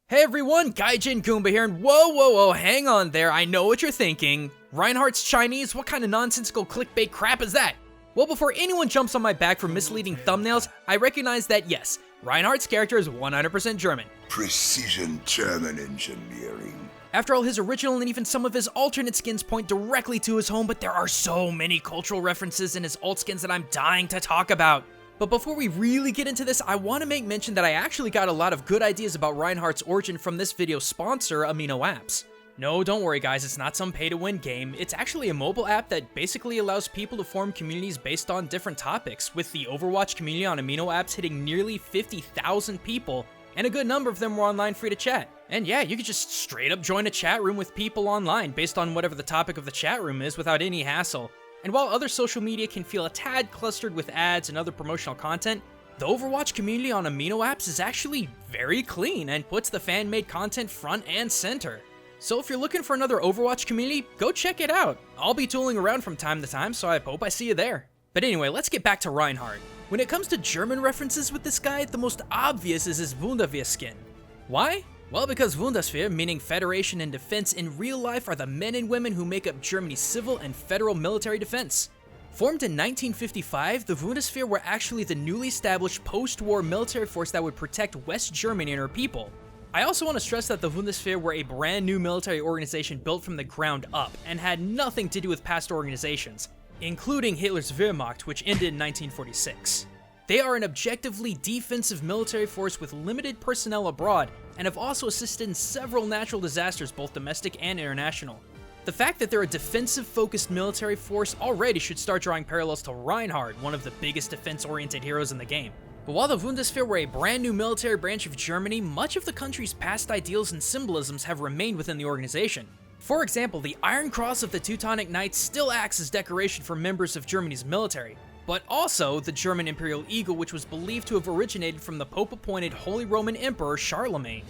Hey everyone, GaijinGoombah here, and whoa, hang on there, I know what you're thinking. Reinhardt's Chinese? What kind of nonsensical clickbait crap is that? Well, before anyone jumps on my back for misleading thumbnails, I recognize that yes, Reinhardt's character is 100% German. Precision German engineering. After all, his original and even some of his alternate skins point directly to his home, but there are so many cultural references in his alt skins that I'm dying to talk about. But before we really get into this, I want to make mention that I actually got a lot of good ideas about Reinhardt's origin from this video's sponsor, Amino apps. No, don't worry guys, it's not some pay-to-win game. It's actually a mobile app that basically allows people to form communities based on different topics, with the Overwatch community on Amino apps hitting nearly 50,000 people, and a good number of them were online free to chat. And yeah, you could just straight up join a chat room with people online based on whatever the topic of the chat room is without any hassle. And while other social media can feel a tad clustered with ads and other promotional content, the Overwatch community on Amino apps is actually very clean and puts the fan-made content front and center. So if you're looking for another Overwatch community, go check it out. I'll be tooling around from time to time, so I hope I see you there. But anyway, let's get back to Reinhardt. When it comes to German references with this guy, the most obvious is his Bundeswehr skin. Why? Well, because Bundeswehr, meaning Federation and Defense, in real life are the men and women who make up Germany's civil and federal military defense. Formed in 1955, the Bundeswehr were actually the newly established post-war military force that would protect West Germany and her people. I also want to stress that the Bundeswehr were a brand new military organization built from the ground up and had nothing to do with past organizations, including Hitler's Wehrmacht, which ended in 1946. They are an objectively defensive military force with limited personnel abroad, and have also assisted in several natural disasters, both domestic and international. The fact that they're a defensive-focused military force already should start drawing parallels to Reinhardt, one of the biggest defense-oriented heroes in the game. But while the Bundeswehr were a brand new military branch of Germany, much of the country's past ideals and symbolisms have remained within the organization. For example, the Iron Cross of the Teutonic Knights still acts as decoration for members of Germany's military, but also the German Imperial Eagle, which was believed to have originated from the Pope-appointed Holy Roman Emperor Charlemagne.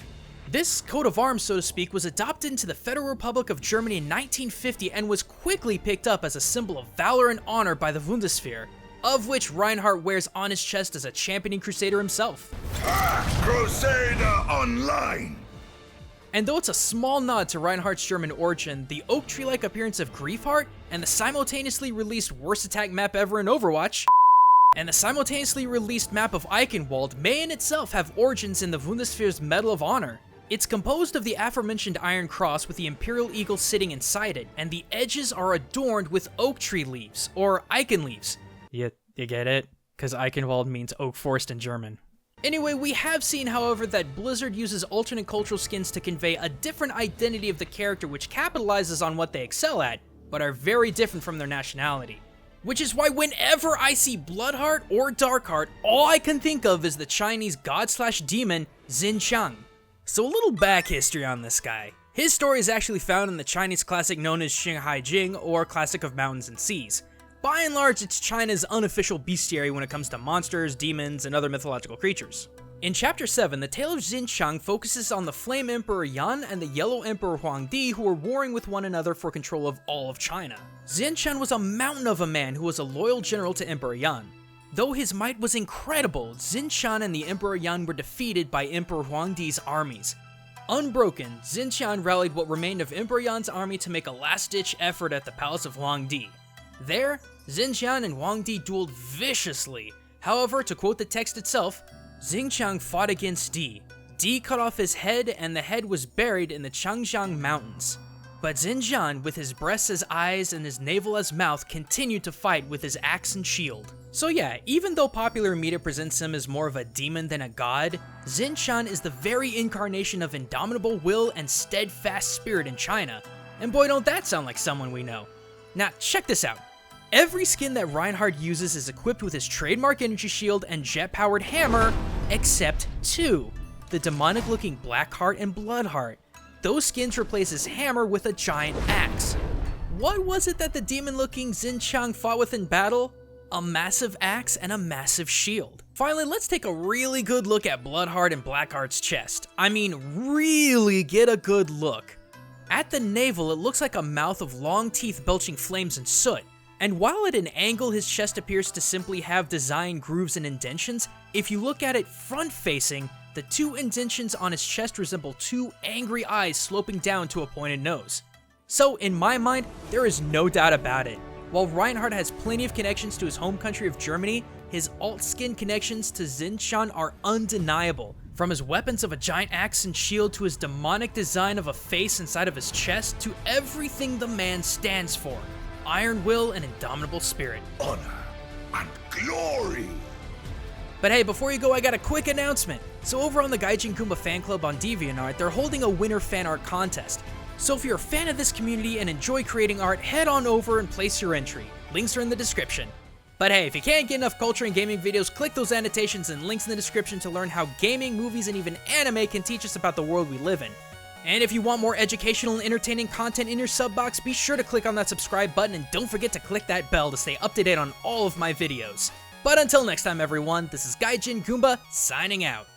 This coat of arms, so to speak, was adopted into the Federal Republic of Germany in 1950 and was quickly picked up as a symbol of valor and honor by the Bundeswehr, of which Reinhardt wears on his chest as a championing crusader himself. Crusader Online! And though it's a small nod to Reinhardt's German origin, the oak tree-like appearance of Griefheart, and the simultaneously released worst attack map ever in Overwatch, and the simultaneously released map of Eichenwald may in itself have origins in the Bundeswehr's Medal of Honor. It's composed of the aforementioned Iron Cross with the Imperial Eagle sitting inside it, and the edges are adorned with oak tree leaves, or Eichen leaves. You get it? Because Eichenwald means oak forest in German. Anyway, we have seen, however, that Blizzard uses alternate cultural skins to convey a different identity of the character which capitalizes on what they excel at, but are very different from their nationality. Which is why whenever I see Bloodheart or Darkheart, all I can think of is the Chinese god/demon Xinqiang. So a little back history on this guy. His story is actually found in the Chinese classic known as Xinghai Jing, or Classic of Mountains and Seas. By and large, it's China's unofficial bestiary when it comes to monsters, demons, and other mythological creatures. In Chapter 7, the tale of Xinqiang focuses on the Flame Emperor Yan and the Yellow Emperor Huangdi, who were warring with one another for control of all of China. Xinqiang was a mountain of a man who was a loyal general to Emperor Yan. Though his might was incredible, Xinqiang and the Emperor Yan were defeated by Emperor Huangdi's armies. Unbroken, Xinqiang rallied what remained of Emperor Yan's army to make a last-ditch effort at the palace of Huangdi. There, Xinqiang and Huangdi dueled viciously. However, to quote the text itself, Xinqiang fought against Di. Di cut off his head and the head was buried in the Changjiang Mountains. But Xinqiang, with his breast as eyes and his navel as mouth, continued to fight with his axe and shield. So yeah, even though popular media presents him as more of a demon than a god, Xinqiang is the very incarnation of indomitable will and steadfast spirit in China. And boy, don't that sound like someone we know. Now, check this out. Every skin that Reinhardt uses is equipped with his trademark energy shield and jet-powered hammer, except two, the demonic-looking Blackheart and Bloodheart. Those skins replace his hammer with a giant axe. What was it that the demon-looking Xinqiang fought with in battle? A massive axe and a massive shield. Finally, let's take a really good look at Bloodheart and Blackheart's chest. I mean, really get a good look. At the navel, it looks like a mouth of long teeth belching flames and soot. And while at an angle his chest appears to simply have design grooves and indentions, if you look at it front-facing, the two indentions on his chest resemble two angry eyes sloping down to a pointed nose. So in my mind, there is no doubt about it. While Reinhardt has plenty of connections to his home country of Germany, his alt-skin connections to Xinjiang are undeniable. From his weapons of a giant axe and shield to his demonic design of a face inside of his chest to everything the man stands for. Iron will and indomitable spirit. Honor and glory. But hey, before you go, I got a quick announcement. So over on the GaijinGoombah fan club on DeviantArt, they're holding a winter fan art contest. So if you're a fan of this community and enjoy creating art, head on over and place your entry. Links are in the description. But hey, if you can't get enough culture and gaming videos, click those annotations and links in the description to learn how gaming, movies, and even anime can teach us about the world we live in. And if you want more educational and entertaining content in your sub box, be sure to click on that subscribe button and don't forget to click that bell to stay up to date on all of my videos. But until next time everyone, this is GaijinGoombah signing out.